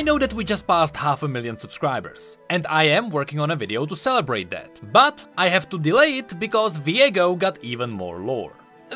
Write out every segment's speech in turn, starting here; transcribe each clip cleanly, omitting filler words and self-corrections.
know that we just passed 500,000 subscribers, and I am working on a video to celebrate that, but I have to delay it because Viego got even more lore.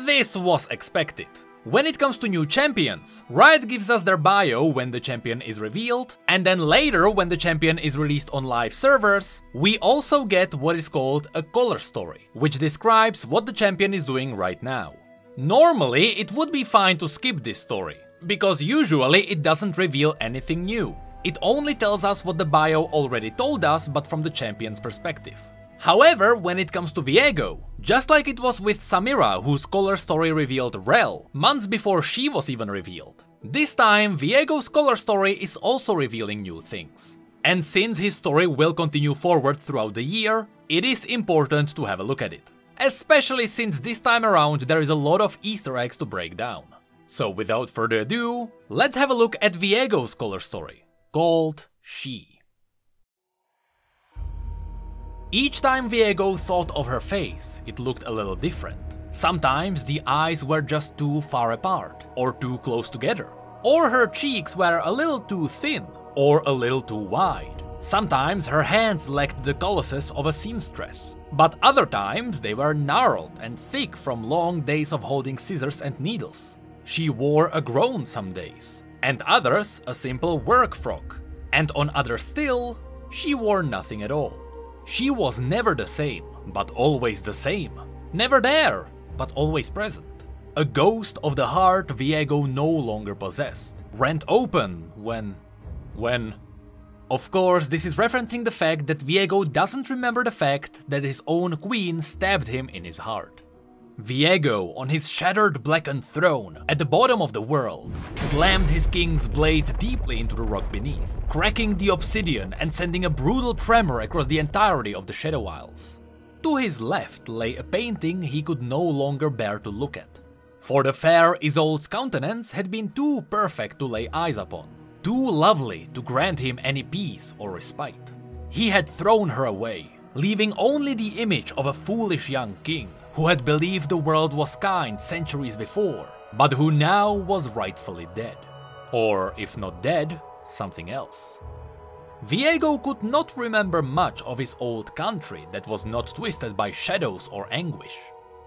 This was expected. When it comes to new champions, Riot gives us their bio when the champion is revealed, and then later when the champion is released on live servers, we also get what is called a color story, which describes what the champion is doing right now. Normally, it would be fine to skip this story, because usually it doesn't reveal anything new. It only tells us what the bio already told us, but from the champion's perspective. However, when it comes to Viego, just like it was with Samira, whose color story revealed Rel, months before she was even revealed, this time Viego's color story is also revealing new things. And since his story will continue forward throughout the year, it is important to have a look at it. Especially since this time around there is a lot of Easter eggs to break down. So without further ado, let's have a look at Viego's color story, called She. Each time Viego thought of her face, it looked a little different. Sometimes the eyes were just too far apart, or too close together. Or her cheeks were a little too thin, or a little too wide. Sometimes her hands lacked the calluses of a seamstress. But other times they were gnarled and thick from long days of holding scissors and needles. She wore a groan some days, and others a simple work frock. And on others still, she wore nothing at all. She was never the same, but always the same. Never there, but always present. A ghost of the heart Viego no longer possessed. Rent open when... Of course, this is referencing the fact that Viego doesn't remember the fact that his own queen stabbed him in his heart. Viego, on his shattered blackened throne at the bottom of the world, slammed his king's blade deeply into the rock beneath, cracking the obsidian and sending a brutal tremor across the entirety of the Shadow Isles. To his left lay a painting he could no longer bear to look at. For the fair Isolde's countenance had been too perfect to lay eyes upon, too lovely to grant him any peace or respite. He had thrown her away, leaving only the image of a foolish young king, who had believed the world was kind centuries before, but who now was rightfully dead. Or, if not dead, something else. Viego could not remember much of his old country that was not twisted by shadows or anguish.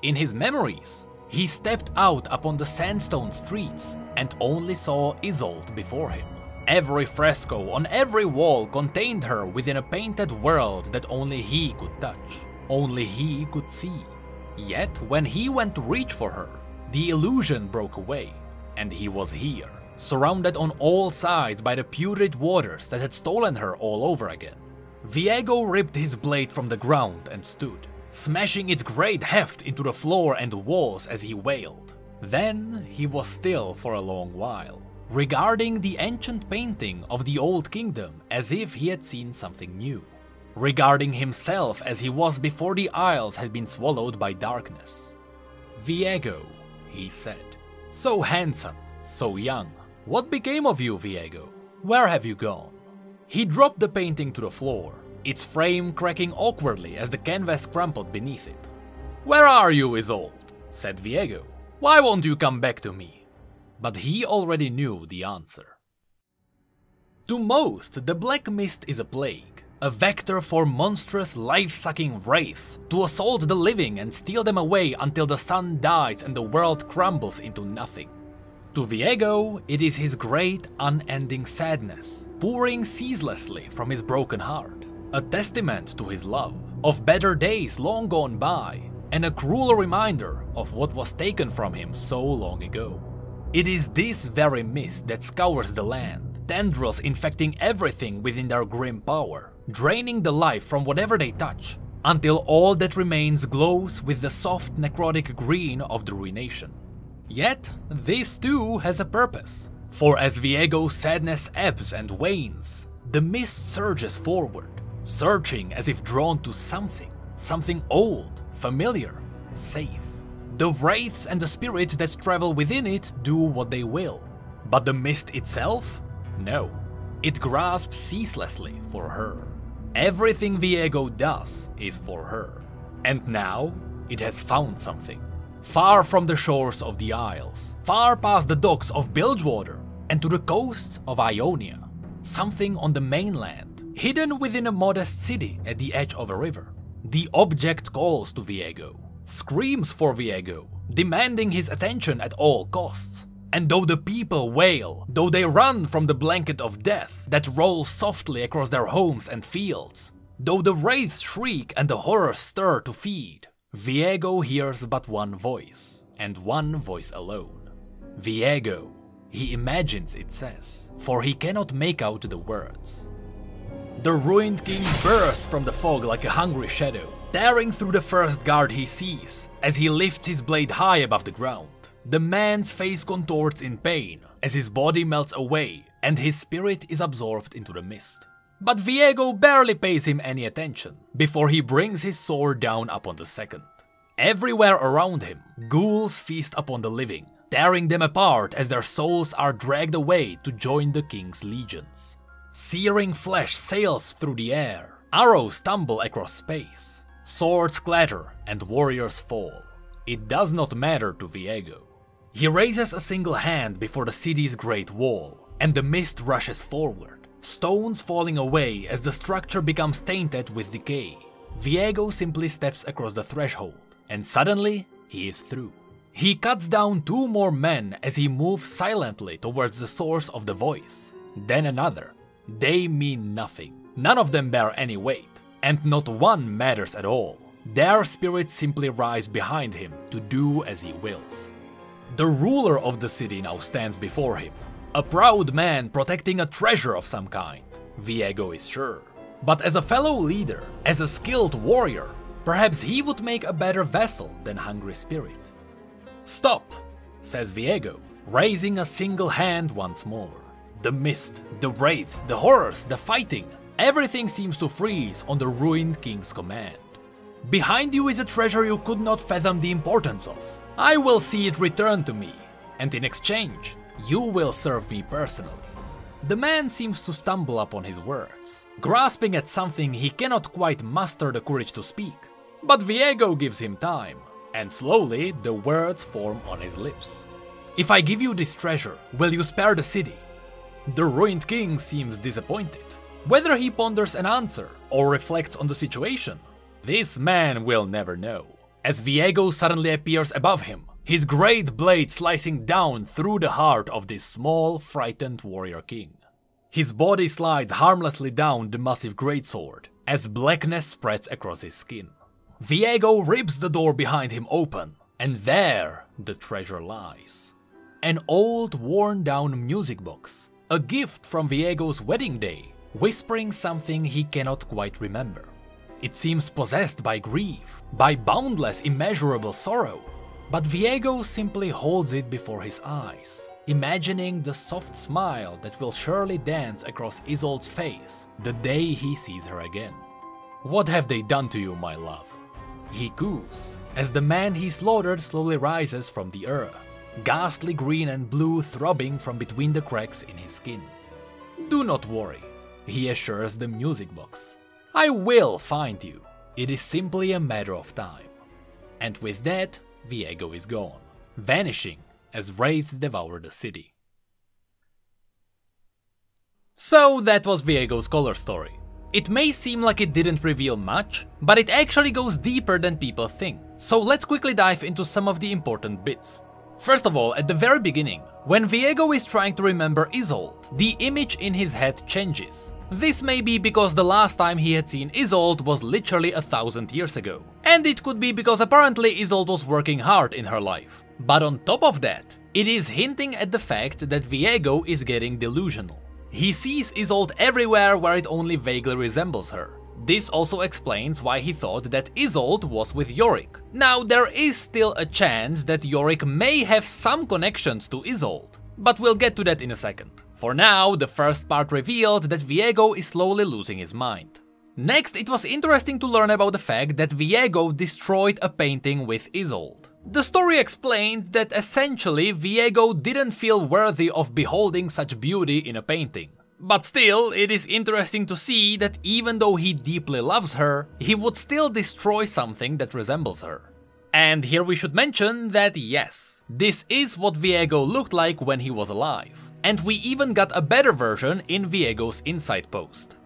In his memories, he stepped out upon the sandstone streets and only saw Isolde before him. Every fresco on every wall contained her within a painted world that only he could touch, only he could see. Yet, when he went to reach for her, the illusion broke away, and he was here, surrounded on all sides by the putrid waters that had stolen her all over again. Viego ripped his blade from the ground and stood, smashing its great heft into the floor and walls as he wailed. Then he was still for a long while, regarding the ancient painting of the old kingdom as if he had seen something new. Regarding himself as he was before the Isles had been swallowed by darkness. Viego, he said. So handsome, so young. What became of you, Viego? Where have you gone? He dropped the painting to the floor, its frame cracking awkwardly as the canvas crumpled beneath it. Where are you, Isolde? Said Viego. Why won't you come back to me? But he already knew the answer. To most, the Black Mist is a plague. A vector for monstrous, life-sucking wraiths to assault the living and steal them away until the sun dies and the world crumbles into nothing. To Viego, it is his great, unending sadness, pouring ceaselessly from his broken heart, a testament to his love, of better days long gone by, and a cruel reminder of what was taken from him so long ago. It is this very mist that scours the land, tendrils infecting everything within their grim power, draining the life from whatever they touch, until all that remains glows with the soft necrotic green of the ruination. Yet, this too has a purpose, for as Viego's sadness ebbs and wanes, the mist surges forward, searching as if drawn to something old, familiar, safe. The wraiths and the spirits that travel within it do what they will, but the mist itself? No. It grasps ceaselessly for her. Everything Viego does is for her. And now, it has found something. Far from the shores of the Isles, far past the docks of Bilgewater, and to the coasts of Ionia. something on the mainland, hidden within a modest city at the edge of a river. The object calls to Viego, screams for Viego, demanding his attention at all costs. And though the people wail, though they run from the blanket of death that rolls softly across their homes and fields, though the wraiths shriek and the horrors stir to feed, Viego hears but one voice, and one voice alone. Viego, he imagines it says, for he cannot make out the words. The ruined king bursts from the fog like a hungry shadow, tearing through the first guard he sees as he lifts his blade high above the ground. The man's face contorts in pain as his body melts away and his spirit is absorbed into the mist. But Viego barely pays him any attention before he brings his sword down upon the second. Everywhere around him, ghouls feast upon the living, tearing them apart as their souls are dragged away to join the king's legions. Searing flesh sails through the air, arrows tumble across space, swords clatter and warriors fall. It does not matter to Viego. He raises a single hand before the city's great wall, and the mist rushes forward, stones falling away as the structure becomes tainted with decay. Viego simply steps across the threshold, and suddenly he is through. He cuts down 2 more men as he moves silently towards the source of the voice, then another. They mean nothing, none of them bear any weight, and not one matters at all. Their spirits simply rise behind him to do as he wills. The ruler of the city now stands before him, a proud man protecting a treasure of some kind, Viego is sure. But as a fellow leader, as a skilled warrior, perhaps he would make a better vessel than Hungry Spirit. "Stop," says Viego, raising a single hand once more. The mist, the wraiths, the horrors, the fighting, everything seems to freeze on the ruined king's command. "Behind you is a treasure you could not fathom the importance of. I will see it returned to me, and in exchange, you will serve me personally." The man seems to stumble upon his words, grasping at something he cannot quite muster the courage to speak. But Viego gives him time, and slowly the words form on his lips. "If I give you this treasure, will you spare the city?" The ruined king seems disappointed. Whether he ponders an answer or reflects on the situation, this man will never know, as Viego suddenly appears above him, his great blade slicing down through the heart of this small, frightened warrior king. His body slides harmlessly down the massive greatsword, as blackness spreads across his skin. Viego rips the door behind him open, and there the treasure lies. An old, worn-down music box, a gift from Viego's wedding day, whispering something he cannot quite remember. It seems possessed by grief, by boundless, immeasurable sorrow. But Viego simply holds it before his eyes, imagining the soft smile that will surely dance across Isolde's face the day he sees her again. "What have they done to you, my love?" he coos, as the man he slaughtered slowly rises from the earth, ghastly green and blue throbbing from between the cracks in his skin. "Do not worry," he assures the music box. "I will find you. It is simply a matter of time." And with that, Viego is gone, vanishing as wraiths devour the city. So that was Viego's color story. It may seem like it didn't reveal much, but it actually goes deeper than people think. So let's quickly dive into some of the important bits. First of all, at the very beginning, when Viego is trying to remember Isolde, the image in his head changes. This may be because the last time he had seen Isolde was literally 1,000 years ago. And it could be because apparently Isolde was working hard in her life. But on top of that, it is hinting at the fact that Viego is getting delusional. He sees Isolde everywhere where it only vaguely resembles her. This also explains why he thought that Isolde was with Yorick. Now, there is still a chance that Yorick may have some connections to Isolde, but we'll get to that in a second. For now, the first part revealed that Viego is slowly losing his mind. Next, it was interesting to learn about the fact that Viego destroyed a painting with Isolde. The story explained that essentially Viego didn't feel worthy of beholding such beauty in a painting. But still, it is interesting to see that even though he deeply loves her, he would still destroy something that resembles her. And here we should mention that yes, this is what Viego looked like when he was alive. And we even got a better version in Viego's Insight post.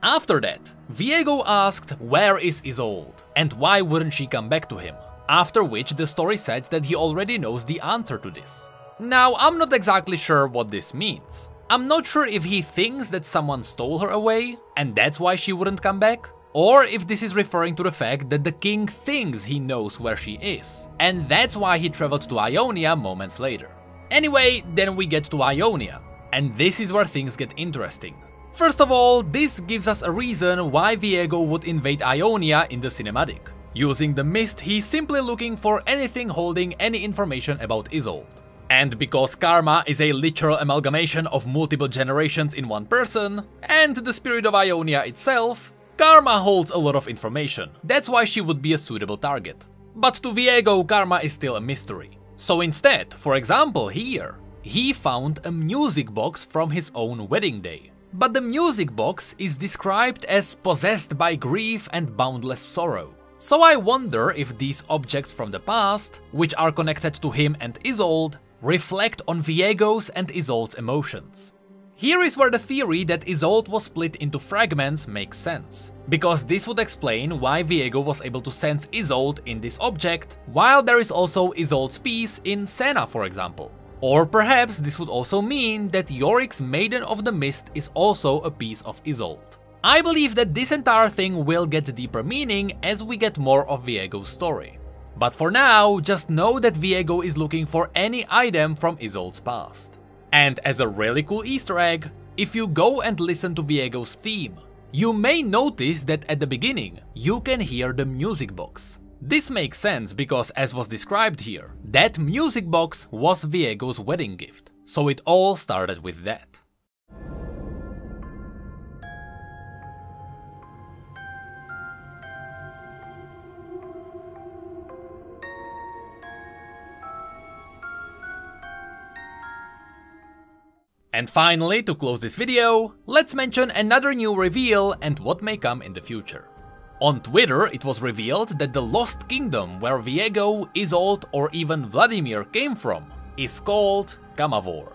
After that, Viego asked where is Isolde and why wouldn't she come back to him, after which the story said that he already knows the answer to this. Now, I'm not exactly sure what this means. I'm not sure if he thinks that someone stole her away and that's why she wouldn't come back, or if this is referring to the fact that the king thinks he knows where she is, and that's why he traveled to Ionia moments later. Anyway, then we get to Ionia, and this is where things get interesting. First of all, this gives us a reason why Viego would invade Ionia in the cinematic. Using the mist, he's simply looking for anything holding any information about Isolde. And because Karma is a literal amalgamation of multiple generations in one person, and the spirit of Ionia itself, Karma holds a lot of information. That's why she would be a suitable target. But to Viego, Karma is still a mystery. So instead, for example here, he found a music box from his own wedding day. But the music box is described as possessed by grief and boundless sorrow. So I wonder if these objects from the past, which are connected to him and Isolde, reflect on Viego's and Isolde's emotions. Here is where the theory that Isolde was split into fragments makes sense, because this would explain why Viego was able to sense Isolde in this object, while there is also Isolde's piece in Senna, for example. Or perhaps this would also mean that Yorick's Maiden of the Mist is also a piece of Isolde. I believe that this entire thing will get deeper meaning as we get more of Viego's story. But for now, just know that Viego is looking for any item from Isolde's past. And as a really cool Easter egg, if you go and listen to Viego's theme, you may notice that at the beginning, you can hear the music box. This makes sense because, as was described here, that music box was Viego's wedding gift, so it all started with that. And finally, to close this video, let's mention another new reveal and what may come in the future. On Twitter, it was revealed that the Lost Kingdom where Viego, Isolde, or even Vladimir came from is called Camavor.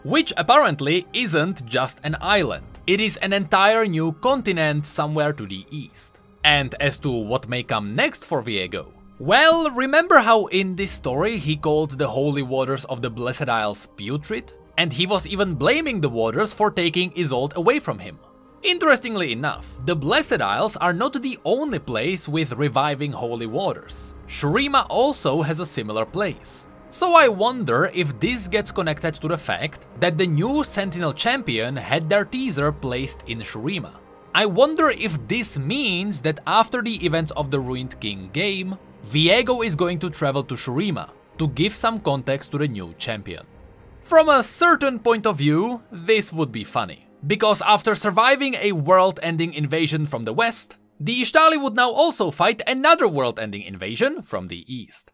Which apparently isn't just an island, it is an entire new continent somewhere to the east. And as to what may come next for Viego, well, remember how in this story he called the holy waters of the Blessed Isles putrid? And he was even blaming the waters for taking Isolde away from him. Interestingly enough, the Blessed Isles are not the only place with reviving holy waters. Shurima also has a similar place. So I wonder if this gets connected to the fact that the new Sentinel champion had their teaser placed in Shurima. I wonder if this means that after the events of the Ruined King game, Viego is going to travel to Shurima to give some context to the new champion. From a certain point of view, this would be funny. Because after surviving a world-ending invasion from the west, the Ishtali would now also fight another world-ending invasion from the east.